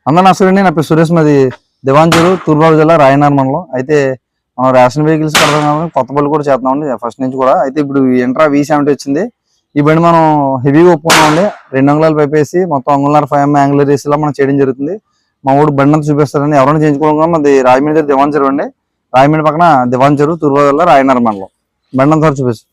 అందరూ నమస్కారం. నా పేరు సురేష్. మాది దివాంజూరు, తూర్పుగోదావరి జిల్లా, రాయనగర్ మండలం. అయితే మనం రేషన్ వెహికల్స్ కడతాం కాబట్టి కొత్త బండ్లు కూడా చేస్తున్నామండి ఫస్ట్ నుంచి కూడా. అయితే ఇప్పుడు ఇంట్రా V70 వచ్చింది. ఈ బండి మనం హెవీగా ఒప్పుకున్నామండి. 2 అంగుళాలు పైప్ వేసి మొత్తం 1.5 mm యాంగులర్ రేస్ మనం చేయడం జరుగుతుంది. మా ఊడు బండి అంతా చూపిస్తారండి. ఎవరైనా చేయించుకోవాలి. మాది రాజమండ్రి దివాంజూరు అండి. రాజమండ్రి పక్కన దివాంజూరు, తూర్పుగోదావరి జిల్లా, రాయనగర్ మండలం. బండి అంతా చూపిస్తాం.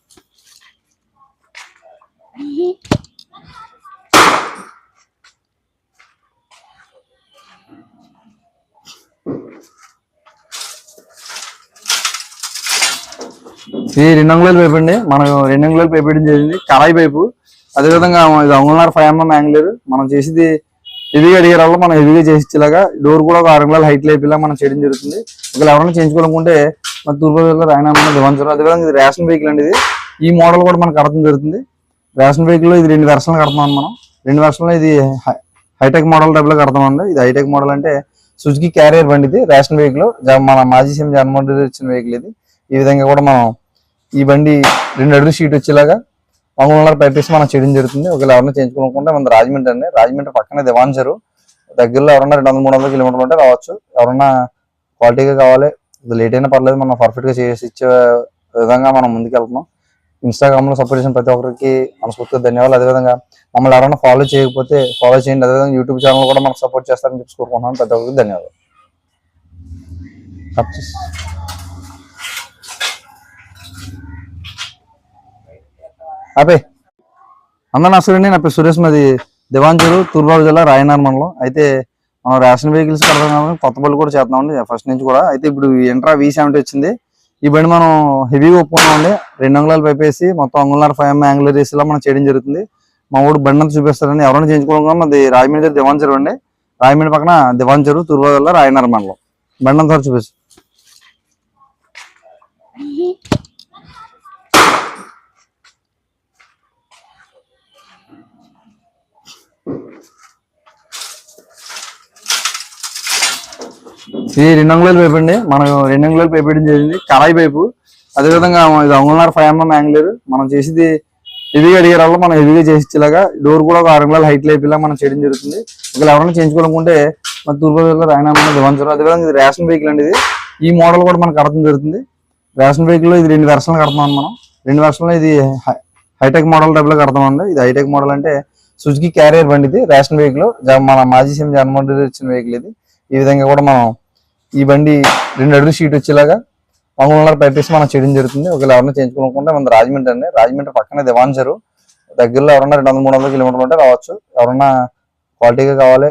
ఇది 2 అంగుళాల పైపు అండి. మనం 2 అంగుళాల పైపు వేయడం జరిగింది. కళాయి పైపు. అదేవిధంగా ఇది 1.5 mm యాంగులర్. మనం చేసేది హెవీగా అడిగే వల్ల మనం హెవీగా చేసేలాగా డోర్ కూడా ఒక 6 అంగుళాల హైట్ లేపేలా మనం చేయడం జరుగుతుంది. ఒకవేళ ఎవరైనా చేయించుకోవాలనుకుంటే మన తూర్పుగోదావరి, రాయనగర్, దివాంజూరు. అదేవిధంగా ఇది రేషన్ వెహికల్ అండి. ఈ మోడల్ కూడా మనకు కడతం జరుగుతుంది. రేషన్ వెహికల్ లో ఇది 2 వెర్షన్లు కడతాం మనం. 2 వెర్షన్లో ఇది హైటెక్ మోడల్ టైప్ లో కడతామండి. ఇది హైటెక్ మోడల్ అంటే సుజుకి క్యారియర్ బండి. ఇది రేషన్ వెహికల్ మన మాజీ సీఎం జగన్మోహన్ రెడ్డి వచ్చిన వెహికల్ ఇది. ఈ విధంగా కూడా మనం ఈ బండి 2 అడుగులు షీట్ వచ్చేలాగా 1 అంగుళాల పైప్ వేసి మనం చేయడం జరుగుతుంది. ఒకవేళ ఎవరైనా చేయించుకోవాలనుకుంటే మన రాజమండ్రి అండి. రాజమండ్రి పక్కనే దివాంజూరు. దగ్గరలో ఎవరన్నా 200-300 కిలోమీటర్లు ఉంటే రావచ్చు. ఎవరన్నా క్వాలిటీగా కావాలి, లేట్ అయినా పర్లేదు, మనం పర్ఫెక్ట్ గా చేసి ఇచ్చే విధంగా మనం ముందుకు వెళ్తున్నాం. ఇన్స్టాగ్రామ్ లో సపోర్ట్ చేసిన ప్రతి ఒక్కరికి మనస్ఫూర్తిగా ధన్యవాదాలు. అదేవిధంగా మమ్మల్ని ఎవరైనా ఫాలో చేయకపోతే ఫాలో చేయండి. అదేవిధంగా యూట్యూబ్ ఛానల్ కూడా మనకు సపోర్ట్ చేస్తారని చెప్పి కోరుకుంటున్నాను. ప్రతి ఒక్కరికి ధన్యవాదాలు. అదే అందరూ నమస్కారం. నా పేరు సురేష్. మాది దివాంజూరు, తూర్పుగోదావరి జిల్లా, రాయనగర్ మండలం. అయితే మనం రేషన్ వెహికల్స్ కడతాం కాబట్టి కొత్త బండ్లు కూడా చేస్తున్నామండి ఫస్ట్ నుంచి కూడా. అయితే ఇప్పుడు ఇంట్రా V70 వచ్చింది. ఈ బండి మనం హెవీగా ఒప్పుకున్నామండి. 2 అంగుళాలు పైప్ వేసి మొత్తం 1.5 mm యాంగులర్ రేస్ మనం చేయడం జరుగుతుంది. మా ఊడు బండి అంతా చూపిస్తారండి. ఎవరైనా చేయించుకోవాలి. మాది రాజమండ్రి దివాంజూరు అండి. రాజమండ్రి పక్కన దివాంజూరు, తూర్పుగోదావరి జిల్లా, రాయనగర్ మండలం. బండి అంతా చూపిస్తాం. ఇది 2 అంగుళాల పైపు అండి. మనం 2 అంగుళాల పైపు వేయడం జరిగింది. కళాయి పైపు. అదేవిధంగా ఇది 1.5 mm యాంగులర్. మనం చేసేది హెవీగా అడిగే వల్ల మనం హెవీగా చేసేలాగా డోర్ కూడా ఒక 6 అంగుళాల హైట్ లేపేలా మనం చేయడం జరుగుతుంది. ఒకవేళ ఎవరైనా చేయించుకోవాలనుకుంటే మన తూర్పుగోదావరి, రాయనగర్, దివాంజూరు. అదేవిధంగా ఇది రేషన్ వెహికల్ అండి. ఈ మోడల్ కూడా మనకు కడతం జరుగుతుంది. రేషన్ వెహికల్ లో ఇది 2 వెర్షన్లు కడతాం మనం. 2 వెర్షన్లో ఇది హైటెక్ మోడల్ టైప్ లో కడతామండి. ఇది హైటెక్ మోడల్ అంటే సుజుకి క్యారియర్ బండి. ఇది రేషన్ వెహికల్ మన మాజీ సీఎం జగన్మోహన్ రెడ్డి వచ్చిన వెహికల్ ఇది. ఈ విధంగా కూడా మనం ఈ బండి 2 అడుగులు షీట్ వచ్చేలాగా 1 అంగుళాల పైప్ వేసి మనం చేయడం జరుగుతుంది. ఒకవేళ ఎవరైనా చేయించుకోవాలనుకుంటే మన రాజమండ్రి అండి. రాజమండ్రి పక్కనే దివాంజూరు. దగ్గరలో ఎవరన్నా 200-300 కిలోమీటర్లు ఉంటే రావచ్చు. ఎవరన్నా క్వాలిటీగా కావాలి,